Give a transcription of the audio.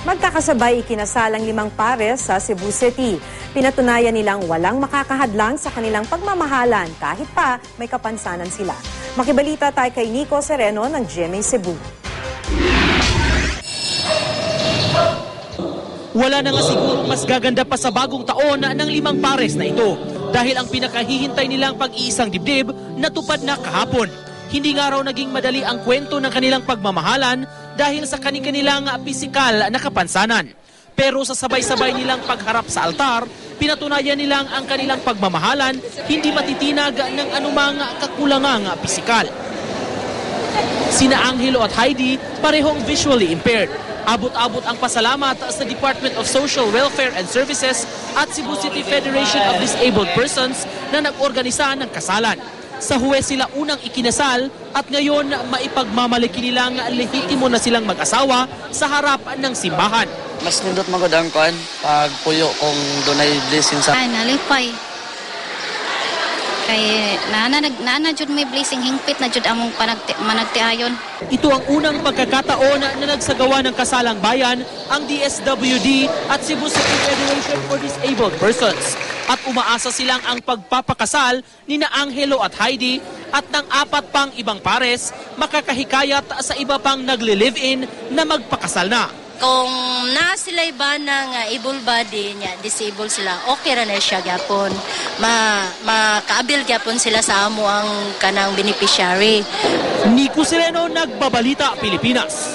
Magkakasabay ikinasal ang 5 pares sa Cebu City. Pinatunayan nilang walang makakahadlang sa kanilang pagmamahalan kahit pa may kapansanan sila. Makibalita tayo kay Nico Sereno ng GMA Cebu. Wala na nga siguro mas gaganda pa sa bagong taon ng 5 pares na ito dahil ang pinakahihintay nilang pag-iisang dibdib natupad na kahapon. Hindi nga raw naging madali ang kwento ng kanilang pagmamahalan dahil sa kanilang pisikal na kapansanan. Pero sa sabay-sabay nilang pagharap sa altar, pinatunayan nilang ang kanilang pagmamahalan hindi matitinag ng anumang kakulangang pisikal. Sina Angelo at Heidi parehong visually impaired. Abot-abot ang pasalamat sa Department of Social Welfare and Services at Cebu City Federation of Disabled Persons na nag-organisa ng kasalan. Sa Huwes sila unang ikinasal at ngayon maipagmamalaki nilang lehitimo na silang mag-asawa sa harap ng simbahan. Mas nindot magod ang kuan pag puyo kung dunay blessing sa ay nalipay kay nana jud may blessing hingpit na jud among managtiayon. Ito ang unang pagkakataon na nagsagawa ng kasalang bayan ang DSWD at Cebu City Federation for Disabled Persons. At umaasa silang ang pagpapakasal ni na Angelo at Heidi at ng 4 pang ibang pares makakahikayat sa iba pang nagle-live-in na magpakasal na. Kung na sila ba ng able body niya, disabled sila, okay ra na siya gyapon. Makaabil gyapon sila sa amo ang kanang beneficiary. Nico Sereno, Nagbabalita, Pilipinas.